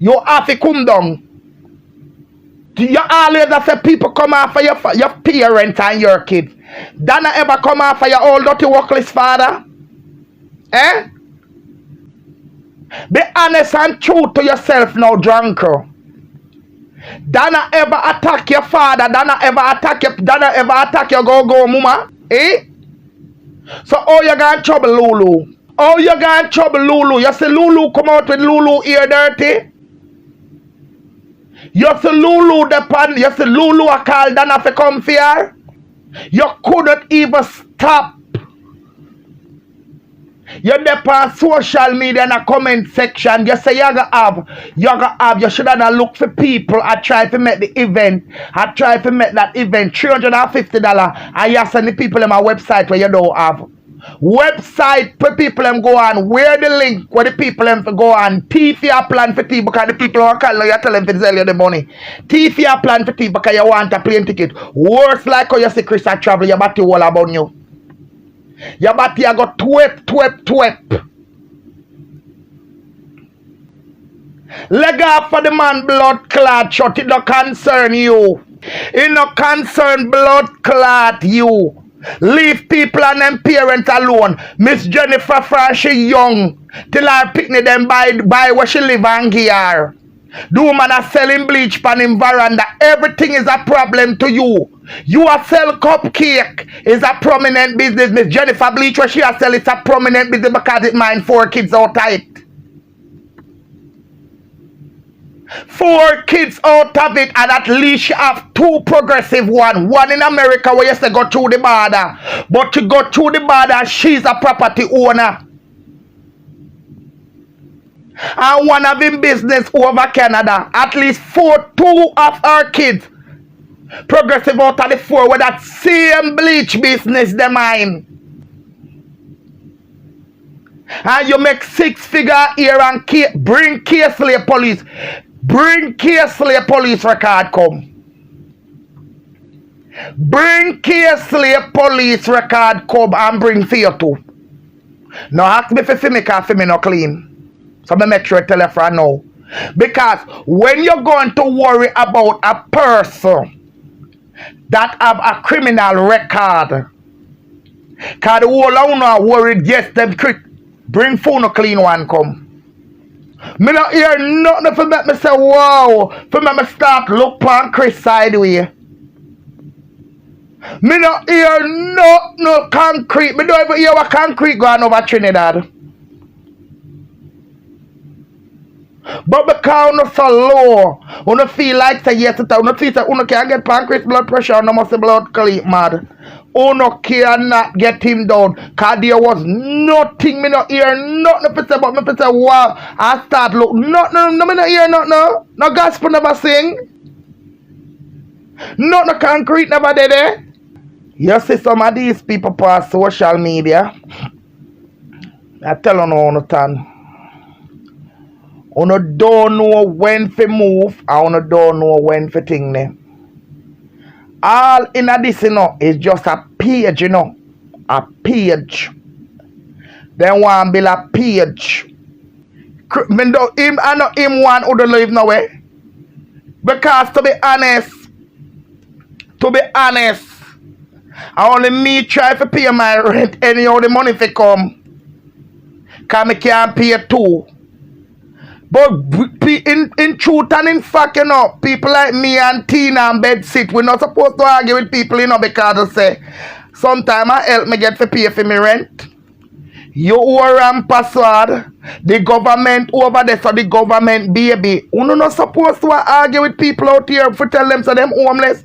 You Haffi Cum Dung. You always have say people come after your parents and your kids. Dana ever come after your old dirty workless father? Eh? Be honest and true to yourself now, drunker. Dana ever attack your father? Dana ever attack your go-go mama? Eh? So how you got in trouble, Lulu? How you got in trouble, Lulu? You see Lulu come out with Lulu ear dirty? You see Lulu depend, you see Lulu a call Dana for come here? You couldn't even stop. You dep on social media in a comment section. You say you should have look for people. I try to make the event. I try to make that event $350. And you send the people on my website where you don't have. Website for people them go on. Where the link where the people them go on. Thief your plan for tea because the people who call you tell them to sell you the money. Thief your plan for tea because you want a plane ticket. Worse like how you see Chris a travel, you bat you all about you. Your body I got twep. Leg off for the man blood clot shot. It don't concern you. It don't concern blood clot you. Leave people and them parents alone. Miss Jennifer from she young. Till her picnic them by where she live and here. The woman are selling bleach pan in veranda. Everything is a problem to you. You are sell cupcake is a prominent business. Miss Jennifer Bleach where she are sell it's a prominent business because it mind 4 kids out of it. 4 kids out of it, and at least you have 2 progressive one. One in America where you say go through the border. But to go through the border, she's a property owner. And one of in business over Canada. At least 2 of her kids progressive out of the 4 with that same bleach business they mind. And you make 6-figure here and bring Casely police. Bring Casely police record come. Bring Casely police record come and bring for you too. Now ask me for me because for me not clean. So I make sure I tell you for now. Because when you're going to worry about a person that have a criminal record, because the whole owner are worried, yes, them bring phone a clean one come. Me not hear nothing for make me say wow, for make me start look on Chris sideway. Me not hear no concrete. Me don't even hear what concrete going over Trinidad. But because you so low, you feel like say yes, you feel say you can't get pancreas blood pressure, you must blood clean mad. You cannot get him down. Cause there was nothing, me not hear nothing to say, but me say wow, I start look nothing, me not hear nothing, no gospel never sing. No concrete never did there. You see some of these people on social media. I tell you no understand. You don't know when to move and you don't know when to think them. All in this, is just a page, A page. Then one build a page. I know him one who don't live nowhere. Because to be honest, only me try to pay my rent anyhow the money for come. Because I can't pay too. But in truth and in fact, people like me and Tina and Bed sit, we're not supposed to argue with people, because they say, sometimes I help me get to pay for my rent. You owe a password, the government over there, so the government baby. You're not supposed to argue with people out here for tell them so them homeless.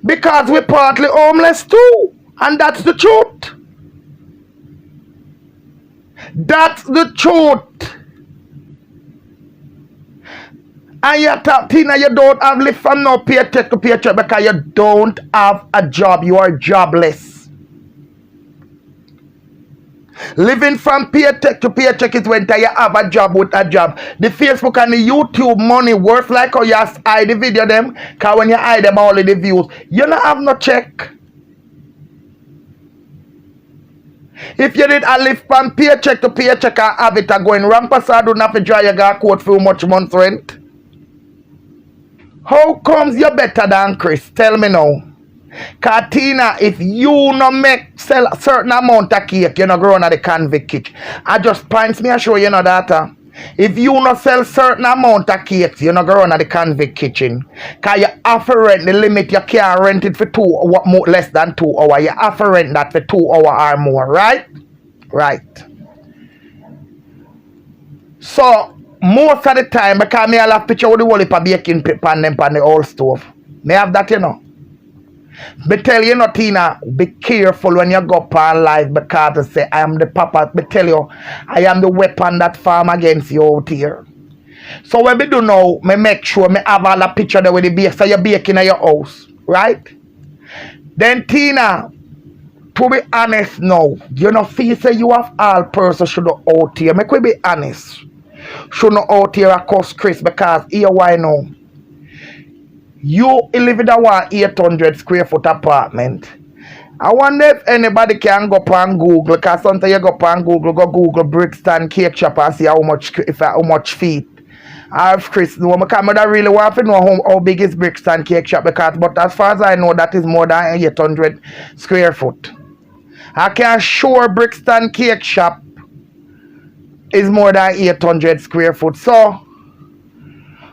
Because we're partly homeless too. And that's the truth. That's the truth. And you talk, Tina, you don't have live from no paycheck to paycheck because you don't have a job. You are jobless. Living from paycheck to paycheck is when you have a job with a job. The Facebook and the YouTube money worth like how you hide the video them. Because when you hide them all the views, you don't have no check. If you did a lift from paycheck to paycheck and have it a going wrong, Pastor, do not have to dry your coat for much month rent. How comes you better than Chris? Tell me now. Katina, if you no make sell a certain amount of cake, you no grow on the convict kitchen. I just points me and show you no data. If you no sell certain amount of cakes, you no grow on the convict kitchen. Cause you have to rent the limit, you can't rent it for 2 or more, less than 2 hours. You have to rent that for 2 hours or more, right? Right. So most of the time, because me I have picture with the whole heap of baking pan them on the old stove. Me have that, you know. But tell you, Tina, be careful when you go up on live because they say I am the papa. But tell you, I am the weapon that farm against you out here. So what we do now, me make sure me have all the picture there with the bake, so you're baking at your house, right? Then Tina, to be honest now, you know, feel say you have all persons should not out here. Make we be honest. Should not out here a cuss Chris because here why now? You live in a 800 square foot apartment. I wonder if anybody can go up on Google, because sometimes you go up on Google, go Google Brixton cake shop and see how much feet. Or if Chris know, because I don't really want to know how big is Brixton cake shop, but as far as I know, that is more than 800 square foot. I can sure Brixton cake shop is more than 800 square foot. So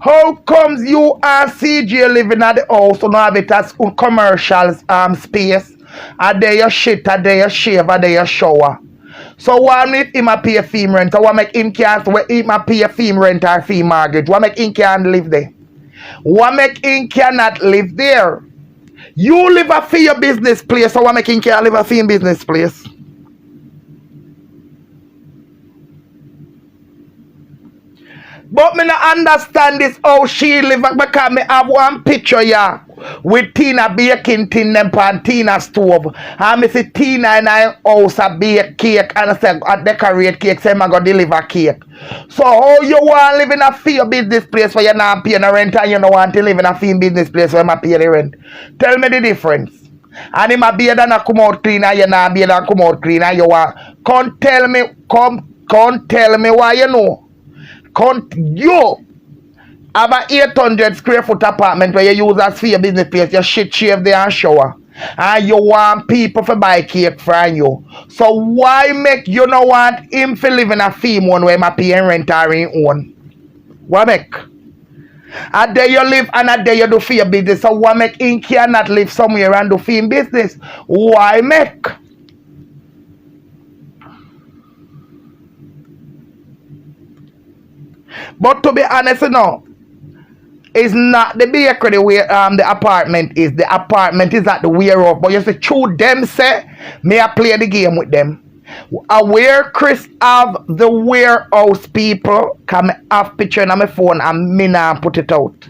how comes you and CJ living at the house and have it as commercial space? And there you shit, and there you shave, and there you shower. So what make him a pay fee rent? Or what make him can't pay a fee rent or fee mortgage? What make him can't live there? What make him cannot live there? You live a fee your business place, so what make him can't live a fee in business place? But me not understand this how she live because me have one picture here with Tina baking tin them pan Tina stove. And me see Tina in her house a bake cake and I say a decorate cake, say I go deliver cake. So how you want to live in a fee business place where you not paying the rent and you don't want to live in a fee business place where you pay the rent? Tell me the difference. And him a beard and a come out clean and you not beard and come out clean and you want come tell me why you know. You have a 800 square foot apartment where you use as for your business place, you shit shave there and shower. And you want people to buy cake from you. So why make you not want him to live in a fee one where my paying rent or in own? What make? A day you live and a day you do for your business. So why make him cannot live somewhere and do for him business? Why make? But to be honest, you know, it's not the bakery where the apartment is. The apartment is at the warehouse. But you see, through them say, may I play the game with them. Where Chris have the warehouse people, can I have picture on my phone and me now put it out.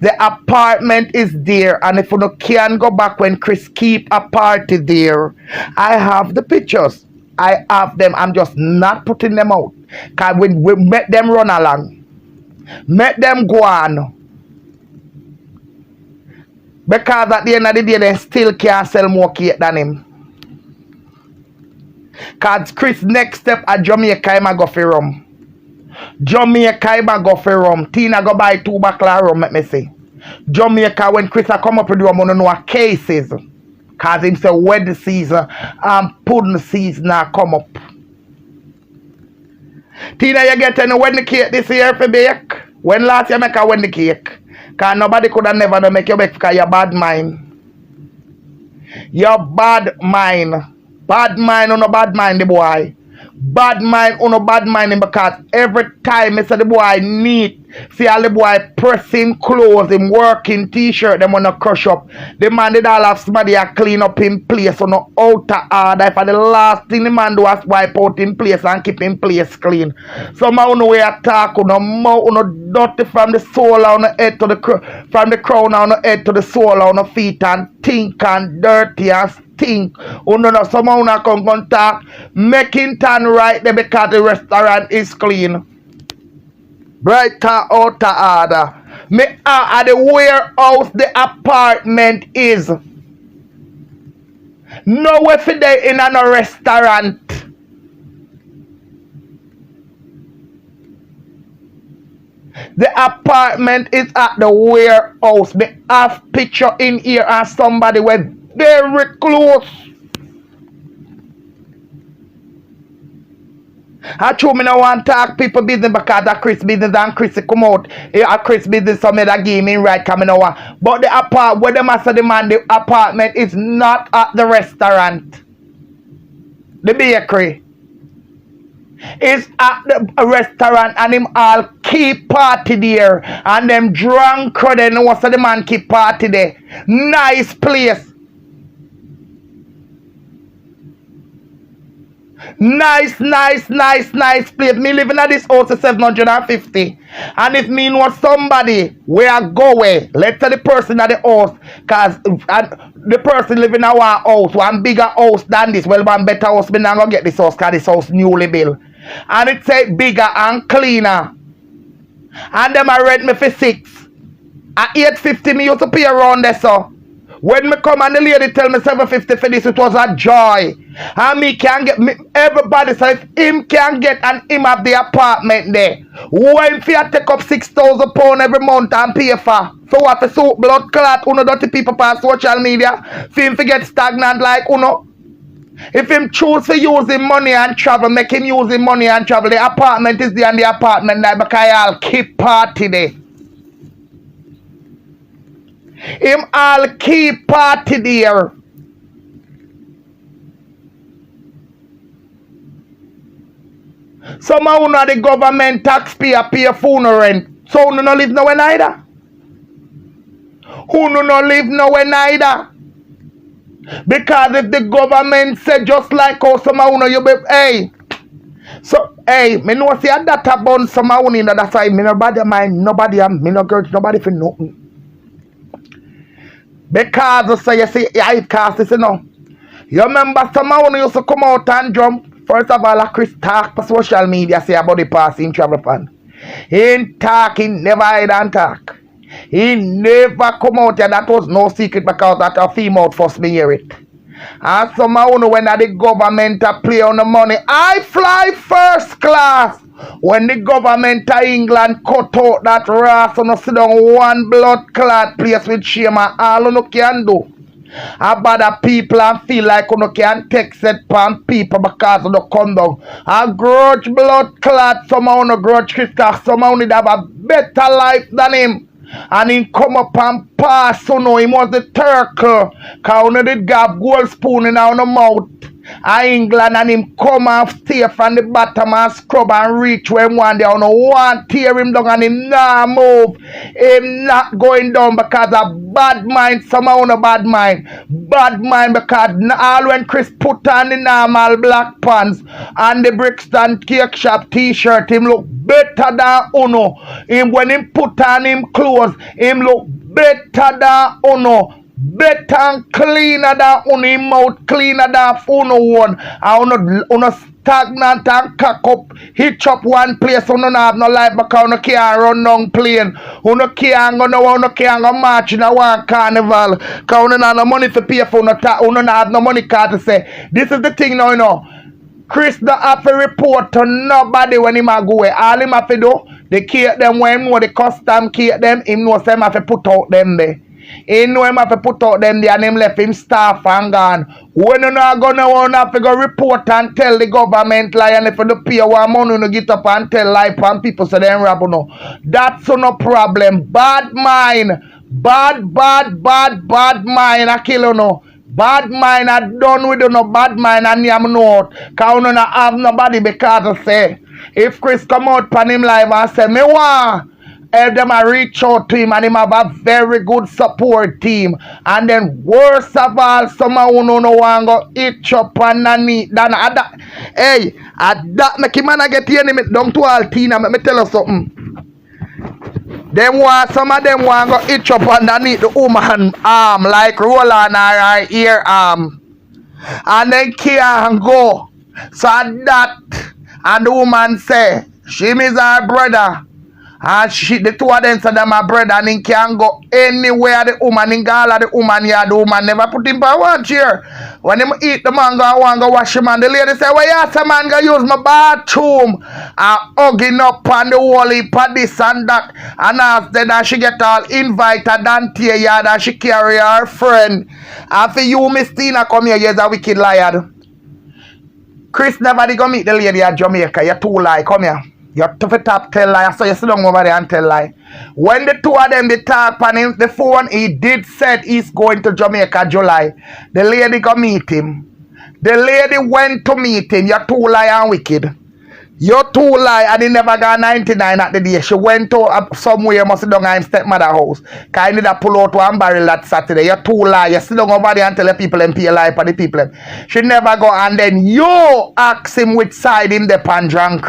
The apartment is there, and if you can go back when Chris keep a party there, I have the pictures. I have them. I'm just not putting them out. Because we make them run along. Make them go on. Because at the end of the day, they still can't sell more cake than him. Because Chris next step at Jamaica, he go for rum. Jamaica, he go for rum. Tina go buy 2 bottles of rum, let me see. Jamaica, when Chris come up with rum, I don't know cases. Because him say wedding season and pudding season now come up. Tina, you get any wedding cake this year for bake? When last you make a wedding cake? Because nobody could have never make you bake because you're bad mind. You're bad mind. Bad mind on a bad mind, the boy. Bad mind on a bad mind because every time I say the boy neat, see all the boy pressing clothes, him working t-shirt, them wanna crush up. The man did all have somebody a clean up in place on the outer order. For the last thing the man do is wipe out in place and keep in place clean. Somehow no way attack on no mouth on no dirty from the sole on the head to the from the crown on the head to the sole on the feet and think and dirty and think. No, somehow not come talk. Making turn right there because the restaurant is clean. Brighter outer order. Me at the warehouse the apartment is. Nowhere for there in a no restaurant. The apartment is at the warehouse. They have picture in here and somebody were very close. I true me no want talk people business because of Chris business and Chris come out. Chris business some that give me right coming over. But the apartment where the master demand the apartment is not at the restaurant. The bakery. Is at the restaurant and him all keep party there and them drunk then what's the man keep party there. Nice place. Nice place. Me living at this house at 750. And if me know somebody where I go away, let's say the person at the house, cause the person living in our house, one bigger house than this, well one better house, me not gonna get this house cause this house newly built. And it say bigger and cleaner. And them I rent me for 6. At 850 me used to pay around there so. When me come and the lady tell me 750 for this, it was a joy. And me can get me, everybody say if him can get and him have the apartment there. Why if you take up £6,000 every month and pay for what for soup blood clot, uno dirty people on social media, for him to get stagnant like uno. If him choose to use him money and travel, make him use him money and travel. The apartment is there and the apartment there because I'll keep party there. Him all keep party there. Some of you the government taxpayer pay funeral rent. So you no live nowhere neither. Who no live nowhere neither. Because if the government said just like how some of you be hey. So hey, me know see that about some of you that's why me nobody mind, nobody me no girls, nobody for nothing. Because so you see I cast this you know. You remember some of you used to come out and jump. First of all, Chris talk for social media say about the passing travel fan. He ain't talking, never hide and talk. He never come out here. That was no secret because that a female first me hear it. And somehow when the government play on the money, I fly first class. When the government of England cut out that ras and sit down one blood clot place with shame and all you can do. About the people and feel like you can text it pan people because of the conduct. A grudge blood clot, somehow no grudge Christ, somehow need have a better life than him. And he come up and pass, so no, he was the Turk. Cause he did have gold spoon in our mouth. And England and him come and stay from the bottom and scrub and reach where him one day. I don't want tear him down and him not move. Him not going down because of bad mind. Somehow no bad mind. Bad mind because all when Chris put on the normal black pants and the Brixton cake shop t-shirt, him look better than Uno. Him when him put on him clothes, him look better than Uno. Better and cleaner than Uno, mouth cleaner than Uno one. And Uno stagnant and cock up, hitch up one place. Uno have no life because Uno can't run down plane. Uno can't go march in a one carnival. Because Uno have no money to pay for Uno. Uno have no money card to say. This is the thing now, you know. Chris don't have to report to nobody when he go away. All him have to do, they keep them when him know the custom keep them. Him know some have to put out them there. He know him have to put out them there and him left him staff and gone. When you not gonna want to go report and tell the government lie and if you pay one money you get up and tell lie and people say they rob you know. That's no problem. Bad mind. Bad mind I kill you know. Bad mind I done with you no bad mind and you know cause you not have nobody because I say if Chris come out pan him live and say me want help them and reach out to him and him have a very good support team. And then worst of all, someone who no want go itch up underneath than that. Hey, at that make him man get here down to all Tina. Let me tell you something. Some of them want go itch up underneath the woman arm like roll on her ear arm. And then can't go. So that and the woman say, she is her brother. And she, the two of them said that my brother and he can go anywhere the woman in Gala, the woman here, the woman never put him for one chair. When him eat the man go want go wash him and the lady say, well yes, a man go use my bathroom and hugging up on the wall heap of this and that. And after that she get all invited and tear yard and she carry her friend. And for you, Miss Tina, come here, you're a wicked liar. Chris never did go meet the lady at Jamaica. You're too lie, come here. You're tough to top tell lie, so you sit down over there and tell lie. When the two of them they talk on him, the phone, he did said he's going to Jamaica July. The lady go meet him. The lady went to meet him. You're too lie and wicked. You're too lie and he never got 99 at the day. She went to somewhere, must sit down at his stepmother house. Cause he need to pull out one barrel that Saturday. You're too lie. You sit down over there and tell the people and pay lie for the people. She never go and then you ask him which side him the pan drunk.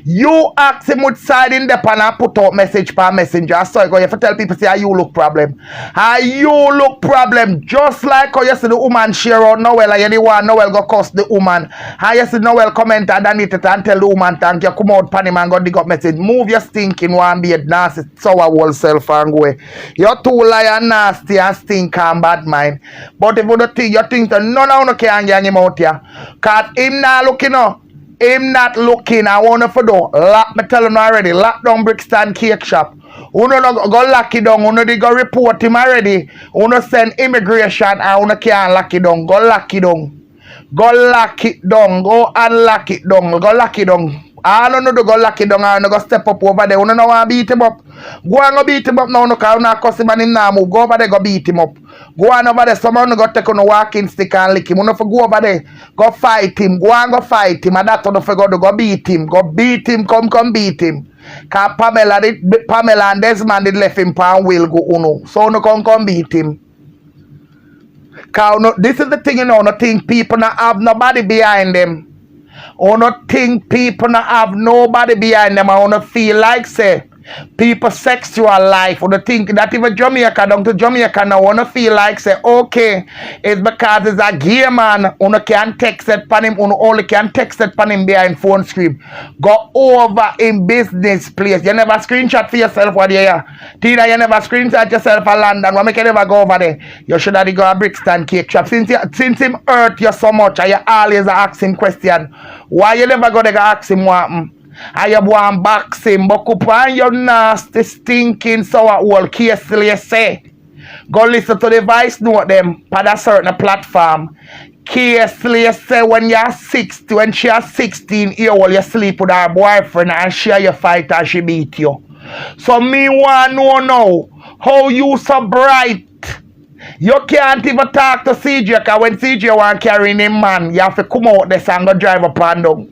You ask him which side in the pan and put out message per messenger. So you have to tell people say how you look problem. How you look problem. Just like how you see the woman share out Noel and anyone Noel go cuss the woman. How you see Noel comment underneath it and tell the woman thank you come out pan him and go dig up message. Move your stinking one beard nasty sour whole self and go away. You're too liar nasty and stink and bad mind. But if you don't think you think that none of you can get him out here. Cause him not looking up. Him not looking, I want to do. Lock, me tell him already. Lock down Brixton Cake Shop. Uno no go lock it down. Uno they go report him already. Uno send immigration and uno can't lock it down. Go lock it down. Go lock it down. Go unlock it down. Go lock it down. I don't know to go lock it down and go step up over there. Uno no want beat him up. Go and go beat him up now. No cause uno cuss him and him now move. Go over there go beat him up. Go on over there. Someone go take on a walking stick and lick him. Uno for go over there. Go fight him. Go and go fight him. And that's what for go to go beat him. Go beat him. Come beat him. Cause Pamela and Desmond did left him and will go uno. So uno come beat him. Cause uno, this is the thing you know. Uno think people not have nobody behind them. Uno think people not have nobody behind them. And uno feel like say people sexual life. Uno think that even Jamaica down to Jamaica now uno feel like say okay it's because it's a gay man. Uno can text it pan him. Uno only can text it pan him behind phone screen. Go over in business place. You never screenshot for yourself what you hear. Tina, you never screenshot yourself for London. Why make you never go over there? You should have go to Brixton Cake Shop. Since him hurt you so much and you always ask him question. Why you never go there to ask him what happened? And you want box him, but up on your nasty, stinking, sour old case you say. Go listen to the voice note them on a certain platform. Carefully say when you're 60, when she is 16 years old, you sleep with her boyfriend and she you fight and she beat you. So me want to know now, how you so bright. You can't even talk to CJ because when CJ want carrying him man, you have to come out there and go drive up and down.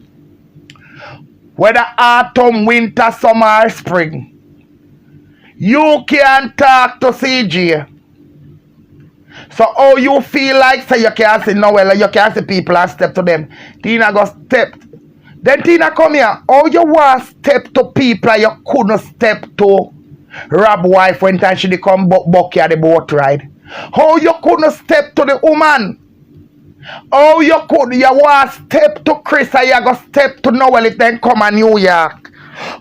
Whether autumn, winter, summer, or spring. You can't talk to CJ. So how you feel like say you can't see Noel, you can't see people and step to them. Tina go step. Then Tina come here. How you want step to people you couldn't step to Rob wife when time she come bucky at the boat ride? How you couldn't step to the woman? Oh, you want step to Chris and you go step to Noel if then come to New York.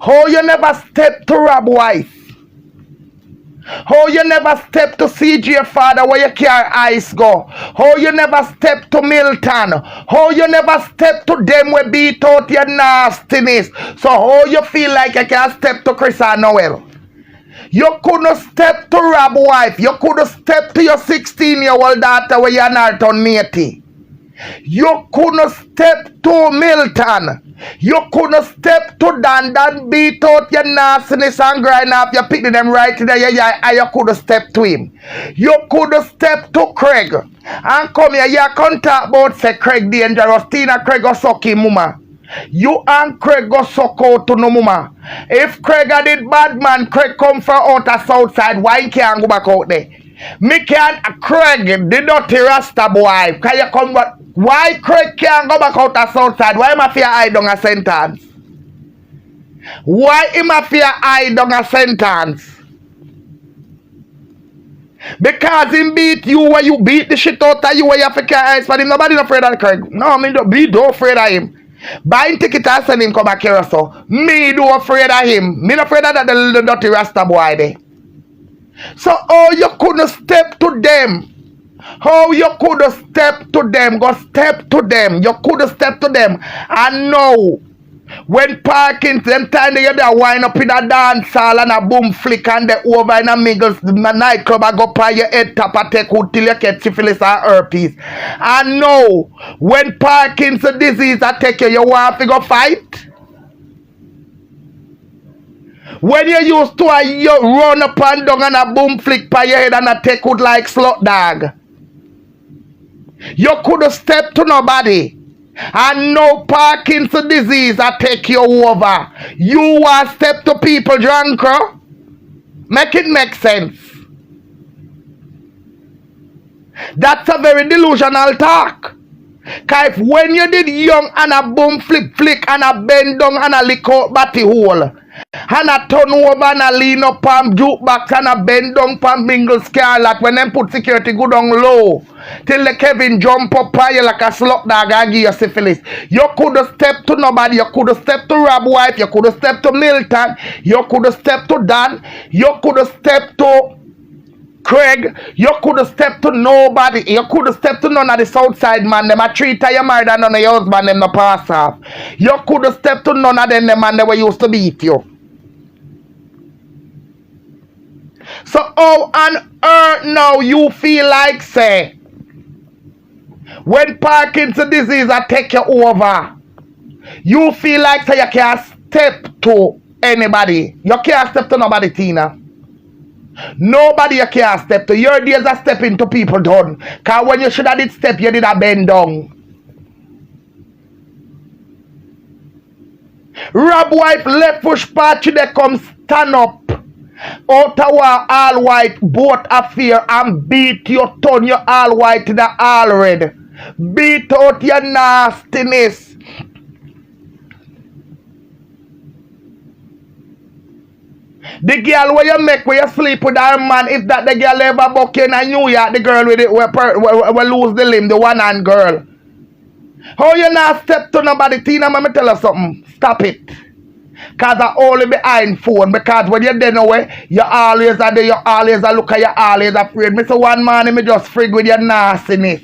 Oh, you never step to Rob wife. Oh, you never step to CJ father where you carry ice go. Oh, you never step to Milton. Oh, you never step to them where beat out your nastiness. So how you feel like you can step to Chris and Noel? You couldn't step to Rob wife. You couldn't step to your 16-year-old daughter where you're not on matey. You couldn't step to Milton. You couldn't step to Dan beat out your nastiness and grind up your picking them right in there and you couldn't step to him. You couldn't step to Craig. And come here, you can't talk about say Craig dangerous. Tina Craig go suck him mama. You and Craig go suck out to no mama. If Craig had it bad man, Craig come from out the south side, why he can't go back out there? Me can't Craig, the dirty Rasta boy. Can you come back? Why Craig can't go back out the south side? Why am fear I don't a sentence? Why am fear I don't a sentence? Because him beat you when you beat the shit out of you when you have to carry eyes for him. Nobody not afraid of Craig. No, I mean don't be afraid of him. Buying ticket and send him come back here so. Me do afraid of him. Me not afraid of that the dirty Rasta boy there. So how you couldn't step to them? How you could step to them? Go step to them. You could step to them. And now, when parking, them time they wind up in a dance hall and a boom flick and they over in a Mingles nightclub and go by your head top and take out till you get syphilis and herpes. And now, when Parkinson's disease I take you, you want to go fight? When you used to you run up and down and a boom flick by your head and a take out like slut dog. You could have stepped to nobody. And no Parkinson's disease I take you over. You want step to people drunk, huh? Make it make sense. That's a very delusional talk. Cause when you did young and a boom flick and a bend down and a lick out batty hole and a turn over and a lean up on jukebox and a bend down on mingle scarlet when them put security go down low till the Kevin jump up on you like a slut dog and give you syphilis. You could have stepped to nobody. You could have stepped to Rob Wife. You could have stepped to Milton. You could have stepped to Dan. You could have stepped to Craig. You could have stepped to nobody. You could have stepped to none of the Southside man. Them a treat you married and none of your husband them no pass off. You could have stepped to none of them man they were used to beat you. So how on earth now you feel like say when Parkinson's disease I take you over, you feel like say you can't step to anybody. You can't step to nobody, Tina. Nobody you can't step to. Your days are stepping to people done. Cause when you should have did step, you did a bend down. Rob Wife left push party they come stand up. Ottawa all white boat affair and beat your turn your all white in the all red. Beat out your nastiness. The girl where you make where you sleep with her man, if that the girl ever buck in a New York, the girl with it will lose the limb, the one hand girl. How you not step to nobody, Tina? Let me tell you something. Stop it. Cause I only behind phone. Because when you're there nowhere, you always are there, you always are look at you always afraid. Me say one man, me just frig with your nastiness.